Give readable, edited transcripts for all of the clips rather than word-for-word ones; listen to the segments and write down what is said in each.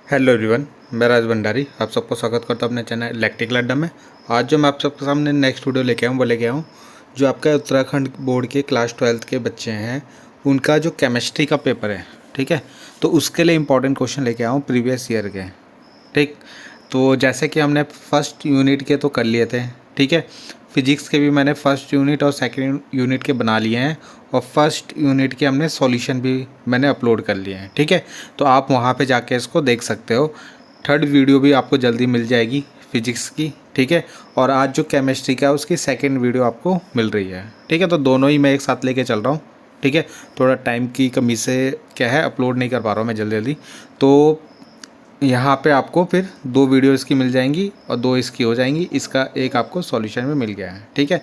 Hello everyone, मैं राज भंडारी आप सबको स्वागत करता हूँ अपने चैनल इलेक्ट्रिकल अड्डा में। आज जो मैं आप सबके सामने नेक्स्ट वीडियो लेके आया हूँ वो लेके आया हूँ जो आपका उत्तराखंड बोर्ड के क्लास 12th के बच्चे हैं, उनका जो केमिस्ट्री का पेपर है, ठीक है। तो उसके लिए इंपॉर्टेंट क्वेश्चन लेके आया हूँ प्रीवियस ईयर के, ठीक। तो जैसे कि हमने फर्स्ट यूनिट के तो कर लिए थे, ठीक है। फिजिक्स के भी मैंने फर्स्ट यूनिट और सेकंड यूनिट के बना लिए हैं, और फर्स्ट यूनिट के हमने सॉल्यूशन भी मैंने अपलोड कर लिए हैं, ठीक है। तो आप वहाँ पे जाके इसको देख सकते हो। थर्ड वीडियो भी आपको जल्दी मिल जाएगी फिजिक्स की, ठीक है। और आज जो केमिस्ट्री का है उसकी सेकंड वीडियो आपको मिल रही है, ठीक है। तो दोनों ही मैं एक साथ लेके चल रहा हूँ, ठीक है। थोड़ा टाइम की कमी से क्या है अपलोड नहीं कर पा रहा हूँ मैं जल्दी जल्दी। तो यहाँ पे आपको फिर 2 वीडियो इसकी मिल जाएंगी और 2 इसकी हो जाएंगी। इसका एक आपको सॉल्यूशन में मिल गया है, ठीक है।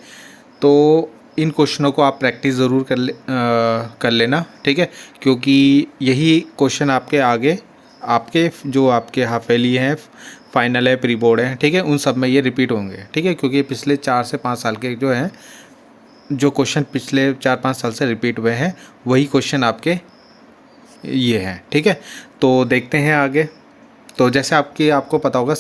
तो इन क्वेश्चनों को आप प्रैक्टिस ज़रूर कर लेना, ठीक है। क्योंकि यही क्वेश्चन आपके आगे आपके जो आपके हाफेली हैं, फाइनल है, प्री बोर्ड है, ठीक है, उन सब में ये रिपीट होंगे, ठीक है। क्योंकि पिछले 4 से 5 साल के जो हैं, जो क्वेश्चन पिछले 4-5 साल से रिपीट हुए हैं वही क्वेश्चन आपके ये हैं, ठीक है। तो देखते हैं आगे। तो जैसे आपको पता होगा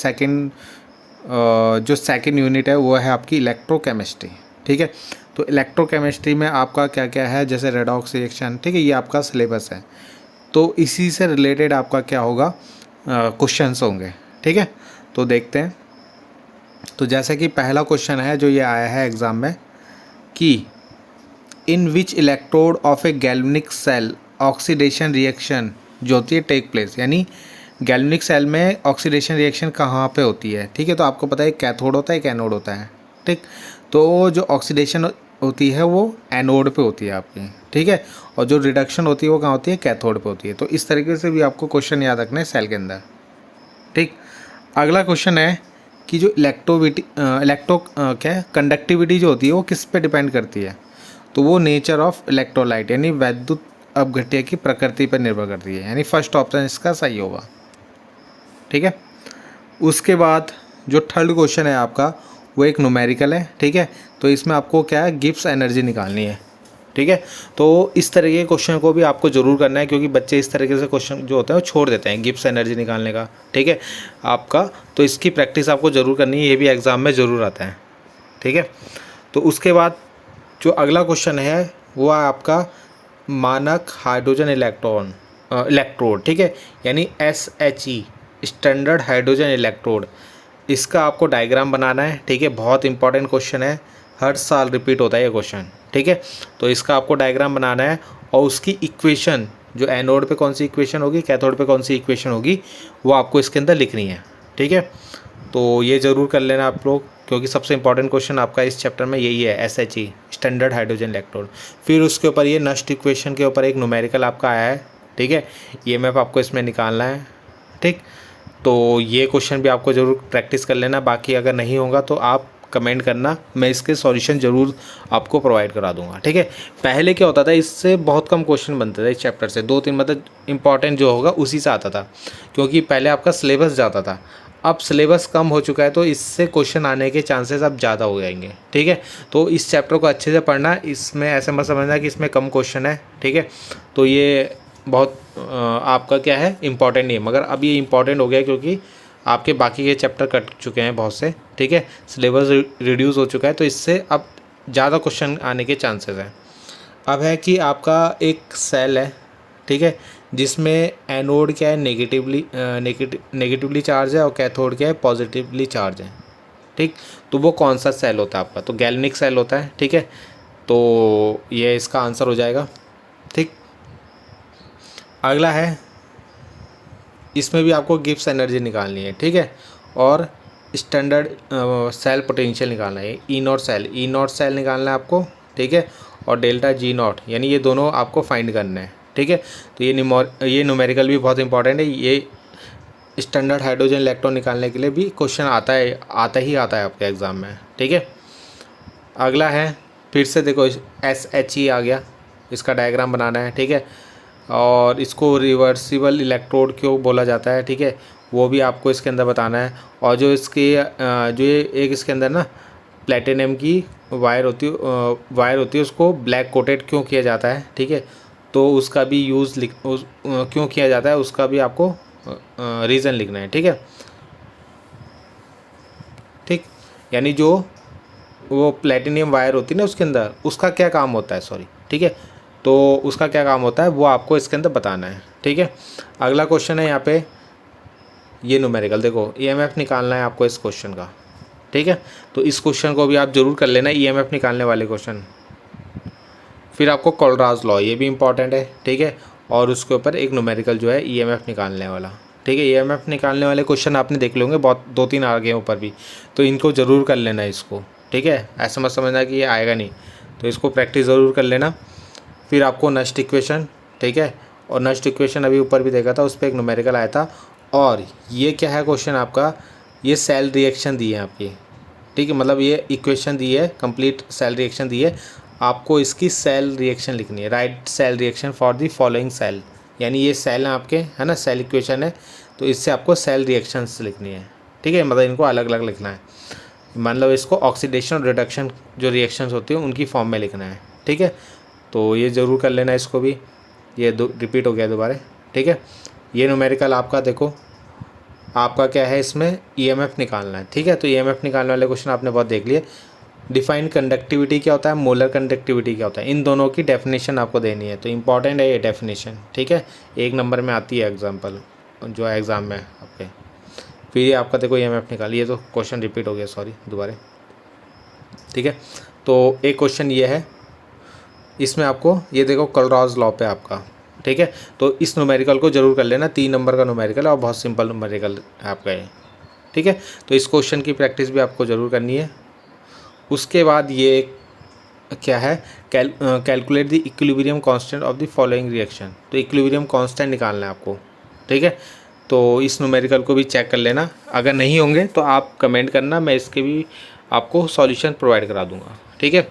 जो सेकंड यूनिट है वो है आपकी इलेक्ट्रोकेमिस्ट्री, ठीक है। तो इलेक्ट्रोकेमिस्ट्री में आपका क्या क्या है, जैसे रेडॉक्स रिएक्शन, ठीक है, ये आपका सिलेबस है। तो इसी से रिलेटेड आपका क्या होगा, क्वेश्चंस होंगे, ठीक है। तो देखते हैं। तो जैसे कि पहला क्वेश्चन है जो ये आया है एग्ज़ाम में कि in which electrode of a galvanic cell oxidation reaction जो होती है टेक प्लेस, यानी गैल्वेनिक सेल में ऑक्सीडेशन रिएक्शन कहाँ पे होती है, ठीक है। तो आपको पता है कैथोड होता है, एक एनोड होता है, ठीक। तो जो ऑक्सीडेशन होती है वो एनोड पे होती है आपकी, ठीक है। और जो रिडक्शन होती है वो कहाँ होती है, कैथोड पे होती है। तो इस तरीके से भी आपको क्वेश्चन याद रखना है सेल के अंदर, ठीक। अगला क्वेश्चन है कि जो कंडक्टिविटी जो होती है वो किस पे डिपेंड करती है। तो वो नेचर ऑफ इलेक्ट्रोलाइट यानी वैद्युत अपघट्य की प्रकृति पर निर्भर करती है, यानी फर्स्ट ऑप्शन इसका सही होगा, ठीक है। उसके बाद जो थर्ड क्वेश्चन है आपका वो एक न्यूमेरिकल है, ठीक है। तो इसमें आपको क्या है, गिब्स एनर्जी निकालनी है, ठीक है। तो इस तरह के क्वेश्चन को भी आपको ज़रूर करना है, क्योंकि बच्चे इस तरीके से क्वेश्चन जो होते हैं वो छोड़ देते हैं गिब्स एनर्जी निकालने का, ठीक है आपका। तो इसकी प्रैक्टिस आपको ज़रूर करनी है, ये भी एग्ज़ाम में ज़रूर आता है, ठीक है। तो उसके बाद जो अगला क्वेश्चन है वो है आपका मानक हाइड्रोजन इलेक्ट्रोड, ठीक है, यानी SHE स्टैंडर्ड हाइड्रोजन इलेक्ट्रोड। इसका आपको डायग्राम बनाना है, ठीक है। बहुत इंपॉर्टेंट क्वेश्चन है, हर साल रिपीट होता है ये क्वेश्चन, ठीक है। तो इसका आपको डायग्राम बनाना है और उसकी इक्वेशन, जो एनोड पे कौन सी इक्वेशन होगी, कैथोड पे कौन सी इक्वेशन होगी, वो आपको इसके अंदर लिखनी है, ठीक है। तो ये ज़रूर कर लेना आप लोग, क्योंकि सबसे इंपॉर्टेंट क्वेश्चन आपका इस चैप्टर में यही है, SHE स्टैंडर्ड हाइड्रोजन इलेक्ट्रोड। फिर उसके ऊपर ये नस्ट इक्वेशन के ऊपर एक न्यूमेरिकल आपका आया है, ठीक है। ये मैप आपको इसमें निकालना है, ठीक। तो ये क्वेश्चन भी आपको ज़रूर प्रैक्टिस कर लेना। बाकी अगर नहीं होगा तो आप कमेंट करना, मैं इसके सॉल्यूशन ज़रूर आपको प्रोवाइड करा दूंगा, ठीक है। पहले क्या होता था, इससे बहुत कम क्वेश्चन बनते थे इस चैप्टर से, 2-3 मतलब इंपॉर्टेंट जो होगा उसी से आता था, क्योंकि पहले आपका सिलेबस ज़्यादा था। अब सिलेबस कम हो चुका है तो इससे क्वेश्चन आने के चांसेस अब ज़्यादा हो जाएंगे, ठीक है। तो इस चैप्टर को अच्छे से पढ़ना, इसमें ऐसे मत समझना कि इसमें कम क्वेश्चन है, ठीक है। तो ये बहुत आपका क्या है, इम्पॉर्टेंट नहीं है, मगर अब ये इम्पॉर्टेंट हो गया क्योंकि आपके बाकी के चैप्टर कट चुके हैं बहुत से, ठीक है। सिलेबस रिड्यूस हो चुका है, तो इससे अब ज़्यादा क्वेश्चन आने के चांसेस हैं। अब है कि आपका एक सेल है, ठीक है, जिसमें एनोड क्या है, नेगेटिवली चार्ज है और कैथोड क्या है, पॉजिटिवली चार्ज है, ठीक। तो वो कौन सा सेल होता है आपका, तो गैल्वेनिक सेल होता है, ठीक है। तो ये इसका आंसर हो जाएगा, ठीक। अगला है, इसमें भी आपको गिब्स एनर्जी निकालनी है, ठीक है, और स्टैंडर्ड सेल पोटेंशियल निकालना है। ई नॉट सेल निकालना है आपको, ठीक है, और डेल्टा G0, यानी ये दोनों आपको फाइंड करना है, ठीक है। तो ये न्यूमेरिकल भी बहुत इंपॉर्टेंट है। ये स्टैंडर्ड हाइड्रोजन इलेक्ट्रॉन निकालने के लिए भी क्वेश्चन आता है आपके एग्ज़ाम में, ठीक है। अगला है, फिर से देखो SHE आ गया, इसका डायग्राम बनाना है, ठीक है। और इसको रिवर्सिबल इलेक्ट्रोड क्यों बोला जाता है, ठीक है, वो भी आपको इसके अंदर बताना है। और जो ये एक इसके अंदर ना प्लेटिनम की वायर होती है, उसको ब्लैक कोटेड क्यों किया जाता है, ठीक है। तो उसका भी यूज़ क्यों किया जाता है, उसका भी आपको रीज़न लिखना है, ठीक है। ठीक, यानी जो वो प्लेटिनियम वायर होती है ना उसके अंदर, उसका क्या काम होता है, सॉरी, ठीक है। तो उसका क्या काम होता है वो आपको इसके अंदर बताना है, ठीक है। अगला क्वेश्चन है यहाँ पे ये न्यूमेरिकल, देखो ईएमएफ निकालना है आपको इस क्वेश्चन का, ठीक है। तो इस क्वेश्चन को भी आप जरूर कर लेना, ईएमएफ निकालने वाले क्वेश्चन। फिर आपको कोलराज लॉ, ये भी इंपॉर्टेंट है, ठीक है। और उसके ऊपर एक न्यूमेरिकल जो है ईएमएफ निकालने वाला, ठीक है। ईएमएफ निकालने वाले क्वेश्चन आपने देख लोगे, बहुत 2-3 आ गए ऊपर भी, तो इनको ज़रूर कर लेना इसको, ठीक है। ऐसा मत समझना कि ये आएगा नहीं, तो इसको प्रैक्टिस ज़रूर कर लेना। फिर आपको नस्ट इक्वेशन, ठीक है। और नस्ट इक्वेशन अभी ऊपर भी देखा था, उस पर एक न्यूमेरिकल आया था। और ये क्या है क्वेश्चन आपका, ये सेल रिएक्शन दी है आपकी, ठीक है। मतलब ये इक्वेशन दी है, कंप्लीट सेल रिएक्शन दी है, आपको इसकी सेल रिएक्शन लिखनी है। Write cell reaction for the following cell, यानी ये सेल हैं आपके, है ना, सेल इक्वेशन है, तो इससे आपको सेल रिएक्शंस लिखनी है, ठीक है। मतलब इनको अलग अलग लिखना है, मतलब इसको ऑक्सीडेशन और रिडक्शन जो रिएक्शंस होती हैं उनकी फॉर्म में लिखना है, ठीक है। तो ये ज़रूर कर लेना इसको भी, ये रिपीट हो गया दोबारा, ठीक है। ये न्यूमेरिकल आपका देखो, आपका क्या है इसमें ईएमएफ निकालना है, ठीक है। तो ईएमएफ निकालने वाले क्वेश्चन आपने बहुत देख लिए। डिफाइंड कंडक्टिविटी क्या होता है, मोलर कंडक्टिविटी क्या होता है, इन दोनों की डेफिनेशन आपको देनी है, तो इंपॉर्टेंट है ये डेफिनेशन, ठीक है। 1 नंबर में आती है एग्जाम्पल जो है एग्ज़ाम में आपके। फिर ये आपका देखो ईएमएफ निकालिए, तो क्वेश्चन रिपीट हो गया, सॉरी दोबारा, ठीक है। तो एक क्वेश्चन ये है, इसमें आपको ये देखो कोलराज लॉ पे आपका, ठीक है। तो इस न्यूमेरिकल को जरूर कर लेना, 3 नंबर का न्यूमेरिकल है और बहुत सिंपल न्यूमेरिकल है आपका ये, ठीक है। तो इस क्वेश्चन की प्रैक्टिस भी आपको ज़रूर करनी है। उसके बाद ये क्या है, calculate the equilibrium constant of the following reaction, तो इक्विलिब्रियम कांस्टेंट निकालना है आपको, ठीक है। तो इस न्यूमेरिकल को भी चेक कर लेना, अगर नहीं होंगे तो आप कमेंट करना, मैं इसके भी आपको सॉल्यूशन प्रोवाइड करा दूंगा, ठीक है।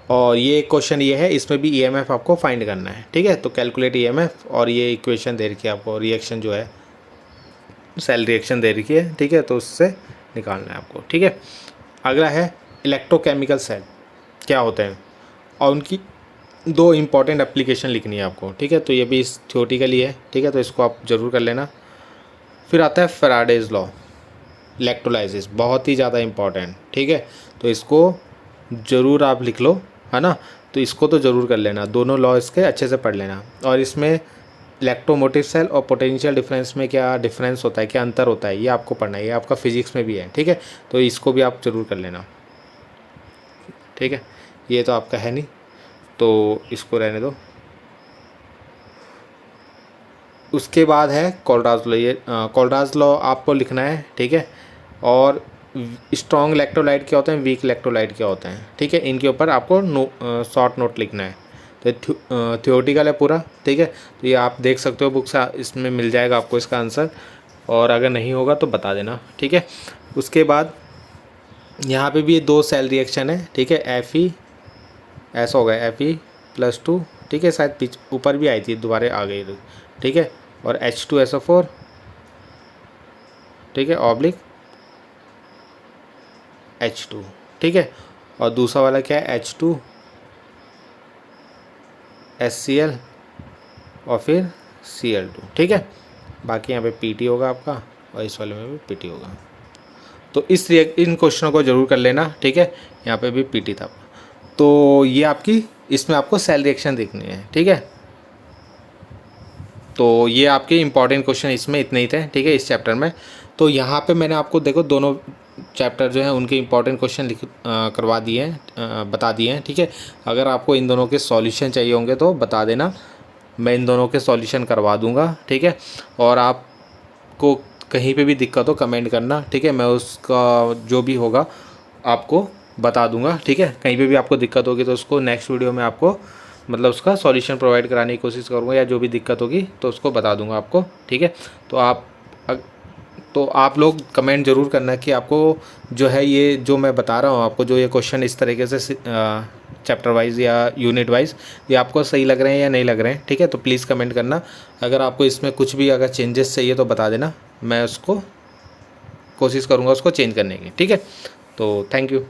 और ये क्वेश्चन ये है, इसमें भी ईएमएफ आपको फाइंड करना है, ठीक है। तो कैलकुलेट ईएमएफ, और ये इक्वेशन दे रखी है आपको, रिएक्शन जो है सेल रिएक्शन दे रखी है, ठीक है। तो उससे निकालना है आपको, ठीक है। अगला है इलेक्ट्रोकेमिकल सेल क्या होते हैं, और उनकी 2 इम्पॉर्टेंट एप्लीकेशन लिखनी है आपको, ठीक है। तो ये भी इस थ्योरेटिकली है, ठीक है, तो इसको आप ज़रूर कर लेना। फिर आता है फैराडेज लॉ, इलेक्ट्रोलाइसिस, बहुत ही ज़्यादा इम्पॉर्टेंट, ठीक है। तो इसको ज़रूर आप लिख लो, है ना। तो इसको तो ज़रूर कर लेना, दोनों लॉ इसके अच्छे से पढ़ लेना। और इसमें इलेक्ट्रोमोटिव सेल और पोटेंशियल डिफरेंस में क्या डिफरेंस होता है, क्या अंतर होता है, ये आपको पढ़ना है, ये आपका फिजिक्स में भी है, ठीक है। तो इसको भी आप ज़रूर कर लेना, ठीक है। ये तो आपका है नहीं, तो इसको रहने दो। उसके बाद है कोलराज लॉ, ये कोलराज लॉ आपको लिखना है, ठीक है। और स्ट्रॉन्ग इलेक्ट्रोलाइट क्या होते हैं, वीक इलेक्ट्रोलाइट क्या होते हैं, ठीक है। इनके ऊपर आपको शॉर्ट नोट लिखना है। तो थ्योरेटिकल है पूरा, ठीक है। तो ये आप देख सकते हो बुक्स, इसमें मिल जाएगा आपको इसका आंसर, और अगर नहीं होगा तो बता देना, ठीक है। उसके बाद यहाँ पे भी ये 2 सेल रिएक्शन है, ठीक है। Fe ऐसा हो गया Fe+2, ठीक है। शायद ऊपर भी आई थी, दोबारा आ गई, ठीक है। और H2SO4, ठीक है, ऑब्लिक H2, ठीक है। और दूसरा वाला क्या है, H2HCl और फिर Cl2, ठीक है। बाकी यहाँ पे Pt होगा आपका, और इस वाले में भी Pt होगा। तो इन क्वेश्चनों को ज़रूर कर लेना, ठीक है। यहाँ पे भी Pt था। तो ये आपकी, इसमें आपको सेल रिएक्शन देखनी है, ठीक है। तो ये आपके इंपॉर्टेंट क्वेश्चन इसमें इतने ही थे, ठीक है, इस चैप्टर में। तो यहाँ पे मैंने आपको देखो दोनों चैप्टर जो है उनके इंपॉर्टेंट क्वेश्चन करवा दिए हैं, बता दिए हैं, ठीक है। अगर आपको इन दोनों के सॉल्यूशन चाहिए होंगे तो बता देना, मैं इन दोनों के सॉल्यूशन करवा दूंगा, ठीक है। और आपको कहीं पे भी दिक्कत हो कमेंट करना, ठीक है, मैं उसका जो भी होगा आपको बता दूंगा, ठीक है। कहीं पे भी आपको दिक्कत होगी तो उसको नेक्स्ट वीडियो में आपको मतलब उसका सॉल्यूशन प्रोवाइड कराने की कोशिश करूँगा, या जो भी दिक्कत होगी तो उसको बता दूंगा आपको, ठीक है। तो आप लोग कमेंट ज़रूर करना कि आपको जो है ये जो मैं बता रहा हूँ आपको, जो ये क्वेश्चन इस तरीके से चैप्टर वाइज या यूनिट वाइज, ये आपको सही लग रहे हैं या नहीं लग रहे हैं, ठीक है। तो प्लीज़ कमेंट करना, अगर आपको इसमें कुछ भी अगर चेंजेस चाहिए तो बता देना, मैं उसको कोशिश करूँगा उसको चेंज करने की, ठीक है। तो थैंक यू।